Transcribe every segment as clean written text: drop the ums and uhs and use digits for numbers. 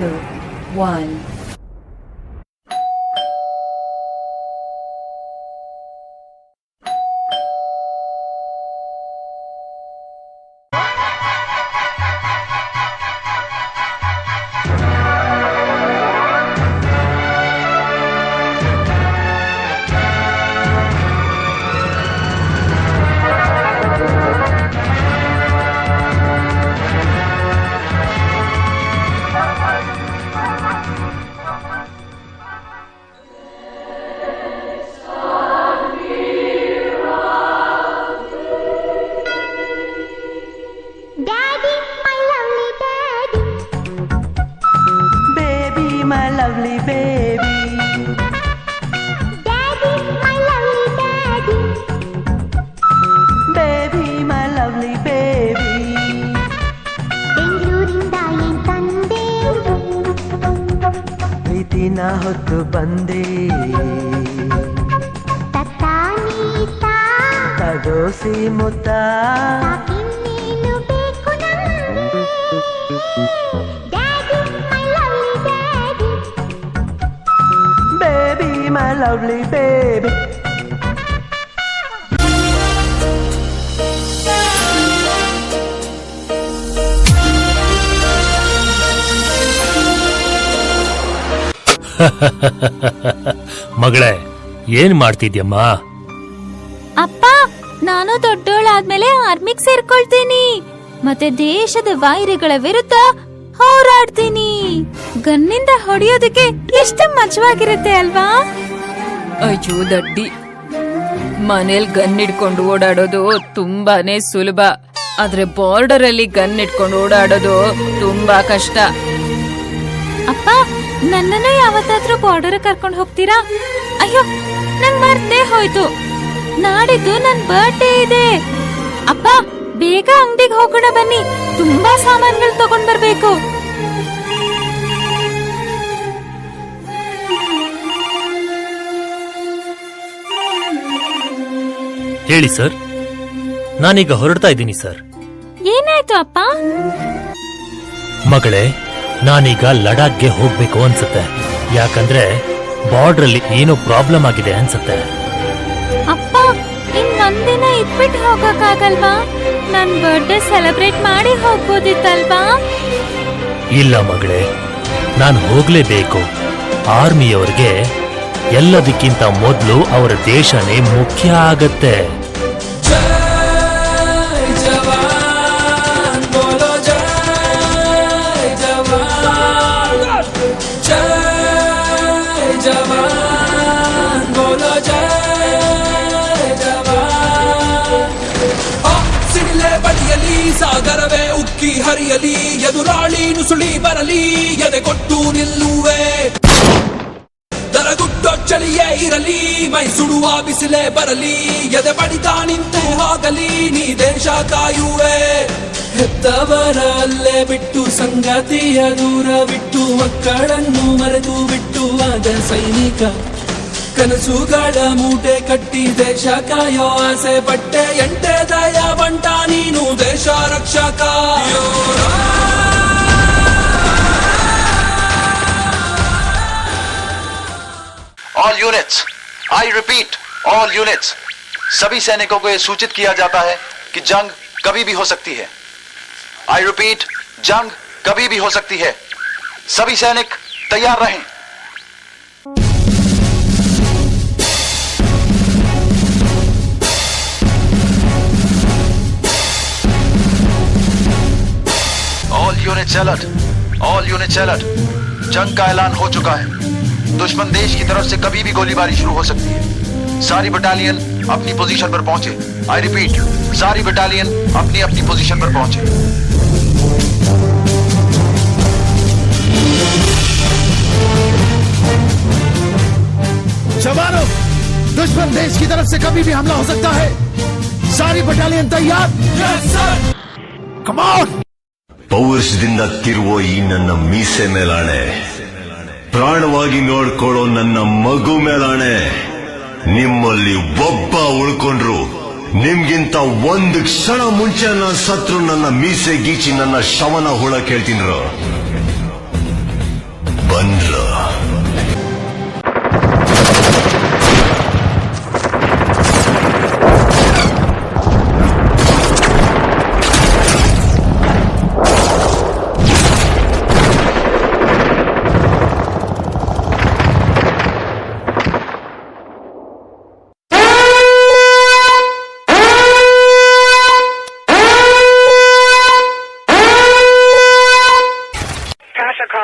1. My lovely baby, Daddy, my lovely daddy, baby, my lovely baby. ಬೆಂಗಳೂರಿಂದ ಏನ್ ತಂದೆ ಪ್ರೀತಿನ ಹೊತ್ತು ಬಂದೆ ತತ್ತಾನೀತ ತಡೋಸಿ ಮುತ್ತ ಸಾಕಿನ್ನೇನು ಬೇಕು ನಮ್ಗೆ Daddy, my lovely daddy, baby, my lovely baby. ಮಗಳೇ, ಏನ್ ಮಾಡ್ತಿದ್ಯಮ್ಮ? ಅಪ್ಪ, ನಾನು ದೊಡ್ಡೋಳಾದ್ಮೇಲೆ ಆರ್ಮಿಗ್ ಸೇರ್ಕೊಳ್ತೀನಿ ಮತ್ತೆ ದೇಶದ ವೈರಿಗಳ ವಿರುದ್ಧ ಹೋರಾಡ್ತೀನಿ. ಗನ್ನಿಂದ ಹೊಡೆಯೋದಕ್ಕೆ ಎಷ್ಟು ಮಜವಾಗಿರುತ್ತೆ ಅಲ್ವಾ? ಅಯ್ಯೋ ದಡ್ಡಿ, ಮನೇಲಿ ಗನ್ ಇಟ್ಕೊಂಡು ಓಡಾಡೋದು ತುಂಬಾನೇ ಸುಲಭ, ಆದ್ರೆ ಬಾರ್ಡರ್ ಅಲ್ಲಿ ಗನ್ ಇಟ್ಕೊಂಡು ಓಡಾಡೋದು ತುಂಬಾ ಕಷ್ಟ. ಅಪ್ಪ, ನನ್ನನ್ನು ಯಾವತ್ತಾದ್ರೂ ಬಾರ್ಡರ್ ಕರ್ಕೊಂಡು ಹೋಗ್ತೀರಾ? ಅಯ್ಯೋ, ನಂಗ್ ಮರ್ತೇ ಹೋಯ್ತು, ನಾಡಿದ್ದು ನನ್ ಬರ್ಡೇ ಇದೆ. ಅಪ್ಪ, ಬೇಗ ಅಂಗಡಿಗೆ ಹೋಗೋಣ ಬನ್ನಿ, ತುಂಬಾ ಸಾಮಾನುಗಳು ತಗೊಂಡ್ ಬರ್ಬೇಕು. ಹೇಳಿ ಸರ್, ನಾನೀಗ ಹೊರಡ್ತಾ ಇದ್ದೀನಿ ಸರ್. ಏನಾಯ್ತು ಅಪ್ಪ? ಮಗಳೇ, ನಾನೀಗ ಲಡಾಖ್ಗೆ ಹೋಗ್ಬೇಕು ಅನ್ಸುತ್ತೆ. ಯಾಕಂದ್ರೆ ಬಾರ್ಡರ್ ಅಲ್ಲಿ ಏನೋ ಪ್ರಾಬ್ಲಮ್ ಆಗಿದೆ ಅನ್ಸುತ್ತೆ. ಅಪ್ಪ, ಇನ್ನೊಂದಿನ ಇಟ್ಬಿಟ್ಟು ಹೋಗಕ್ಕಾಗಲ್ವಾ? ನನ್ ಬರ್ಡೇ ಸೆಲೆಬ್ರೇಟ್ ಮಾಡಿ ಹೋಗ್ಬೋದಿತ್ತಲ್ವಾ? ಇಲ್ಲ ಮಗಳೇ, ನಾನು ಹೋಗ್ಲೇಬೇಕು. ಆರ್ಮಿಯವ್ರಿಗೆ ಎಲ್ಲದಕ್ಕಿಂತ ಮೊದಲು ಅವರ ದೇಶನೇ ಮುಖ್ಯ ಆಗತ್ತೆ. ಸಾಗರವೇ ಉಕ್ಕಿ ಹರಿಯಲಿ, ಎದುರಾಳಿ ನುಸುಳಿ ಬರಲಿ, ಎದೆ ಕೊಟ್ಟು ನಿಲ್ಲುವೆ. ದರಗುಟ್ಟೋ ಚಳಿಯೇ ಇರಲಿ, ಮೈ ಸುಡುವ ಬಿಸಿಲೇ ಬರಲಿ, ಎದೆ ಬಡಿತ ನಿಂತು ಹೋಗಲಿ, ನೀ ದೇಶ ಕಾಯುವೆ. ಹೆತ್ತವರ ಅಲ್ಲೇ ಬಿಟ್ಟು, ಸಂಗತಿಯ ದೂರ ಬಿಟ್ಟು, ಮಕ್ಕಳನ್ನು ಮರೆತು ಬಿಟ್ಟು ಆದ ಸೈನಿಕ. ಕನಸುಗಳ ಮೂಟೆ ಕಟ್ಟಿ ದೇಶ ಕಾಯೋ ಆಸೆ ಪಟ್ಟೆ, ಎಂಟೆ ದಯ ಬಂಟ ನೀನು ದೇಶ ರಕ್ಷಕ. All units, I repeat, all units, सभी सैनिकों को यह सूचित किया जाता है कि जंग कभी भी हो सकती है. I repeat, जंग कभी भी हो सकती है. सभी सैनिक तैयार रहें. All units alert, all units alert. जंग का ऐलान हो चुका है. दुश्मन देश की तरफ से कभी भी गोलीबारी शुरू हो सकती है. सारी बटालियन अपनी पोजीशन पर पहुंचे. आई रिपीट, सारी बटालियन अपनी अपनी पोजीशन पर पहुंचे. जवानों, दुश्मन देश की तरफ से कभी भी हमला हो सकता है. सारी बटालियन तैयार. Yes sir. Come on. ಪೌರುಷದಿಂದ ತಿರುವೋ ಈ ನನ್ನ ಮೀಸೆ ಮೇಲಾಣೆ, ಪ್ರಾಣವಾಗಿ ನೋಡ್ಕೊಳ್ಳೋ ನನ್ನ ಮಗು ಮೇಲಾಣೆ, ನಿಮ್ಮಲ್ಲಿ ಒಬ್ಬ ಉಳ್ಕೊಂಡ್ರು, ನಿಮ್ಗಿಂತ ಒಂದು ಕ್ಷಣ ಮುಂಚೆ ನಾನು ಸತ್ರು ನನ್ನ ಮೀಸೆ ಗೀಚಿ ನನ್ನ ಶವನ ಹುಳ ಕೇಳ್ತೀನ್ರು.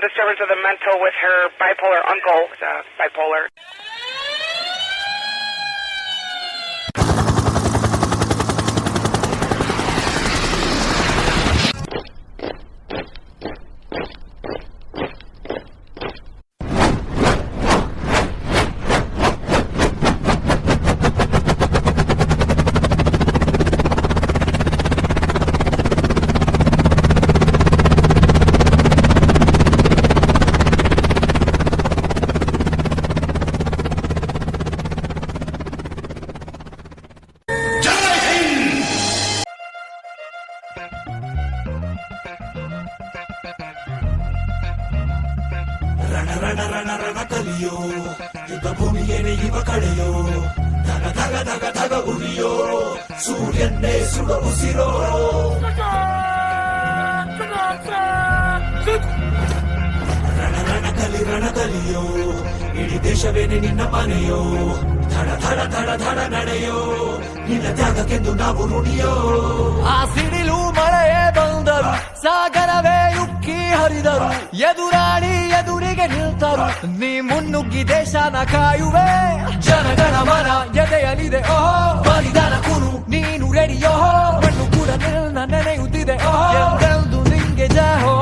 some disturbance of the mental with her bipolar uncle, bipolar. ಕಲಿಯೋ ಯುದ್ಧ ಭೂಮಿಯೇನೆ ಇವ ಕಳೆಯೋ ಧಗ ಧಗ ಧಗ ಧಗ ಉರಿಯೋ ಸೂರ್ಯನ್ನೇ ಸುಡ ಉಸಿರೋ ರಣ ಕಲಿಯೋ ಇಡೀ ದೇಶವೇನೆ ನಿನ್ನ ಮನೆಯೋ ಧಡ ಧಡ ಧಡ ಧಡ ನಡೆಯೋ ನಿನ್ನ ತ್ಯಾಗಕ್ಕೆಂದು ನಾವು ನುಡಿಯೋ ಆ ಸಿಡಿಲು ಮಳೆಯೇ ಬಂದರು ಸಾಗರವೇ ಉಕ್ಕಿ ಹರಿದರು ಎದುರಾಳಿ ಎದುರಿಗೆ ನಿಲ್ತರು ನೀ ಮುನ್ನುಗ್ಗಿ ದೇಶನ ಕಾಯುವೆ ಜನಗಣ ಮನ ಎದೆಯಲಿದೆ ಓಹೋ ಬಲಿದಾನ ಕುರು ನೀನು ರೆಡಿಯೋ ಮಣ್ಣು ಕೂಡ ನಿನ್ನ ನೆನೆಯುತ್ತಿದೆ ಎಂದೆಂದು ನಿಂಗೆ ಜಹೋ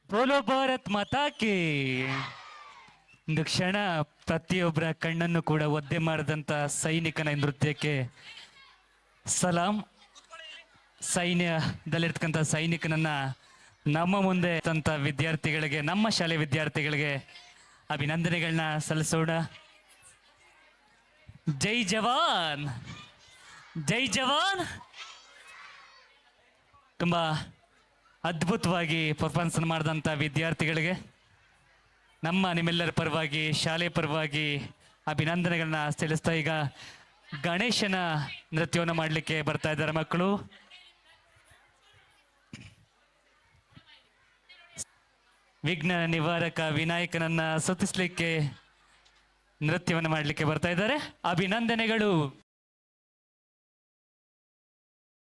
ಬೋಲೋ ಭಾರತ್ ಮಾತಾಕಿ. ಒಂದು ಕ್ಷಣ ಪ್ರತಿಯೊಬ್ಬರ ಕಣ್ಣನ್ನು ಕೂಡ ಒದ್ದೆ ಮಾಡಿದಂಥ ಸೈನಿಕನ ನೃತ್ಯಕ್ಕೆ ಸಲಾಂ. ಸೈನ್ಯದಲ್ಲಿರ್ತಕ್ಕಂಥ ಸೈನಿಕನನ್ನ ನಮ್ಮ ಮುಂದೆ ತಂತ ವಿದ್ಯಾರ್ಥಿಗಳಿಗೆ, ನಮ್ಮ ಶಾಲೆ ವಿದ್ಯಾರ್ಥಿಗಳಿಗೆ ಅಭಿನಂದನೆಗಳನ್ನ ಸಲ್ಲಿಸೋಣ. ಜೈ ಜವಾನ್, ಜೈ ಜವಾನ್. ತುಂಬ ಅದ್ಭುತವಾಗಿ ಪರ್ಫಾರ್ಮೆನ್ಸ್ ಮಾಡಿದಂಥ ವಿದ್ಯಾರ್ಥಿಗಳಿಗೆ ನಿಮ್ಮೆಲ್ಲರ ಪರವಾಗಿ, ಶಾಲೆ ಪರವಾಗಿ ಅಭಿನಂದನೆಗಳನ್ನ ಸಲ್ಲಿಸ್ತಾ ಈಗ ಗಣೇಶನ ನೃತ್ಯವನ್ನು ಮಾಡಲಿಕ್ಕೆ ಬರ್ತಾ ಇದ್ದಾರೆ ಮಕ್ಕಳು. ವಿಘ್ನ ನಿವಾರಕ ವಿನಾಯಕನನ್ನ ಸ್ತುತಿಸ್ಲಿಕ್ಕೆ ನೃತ್ಯವನ್ನು ಮಾಡಲಿಕ್ಕೆ ಬರ್ತಾ ಇದ್ದಾರೆ. ಅಭಿನಂದನೆಗಳು.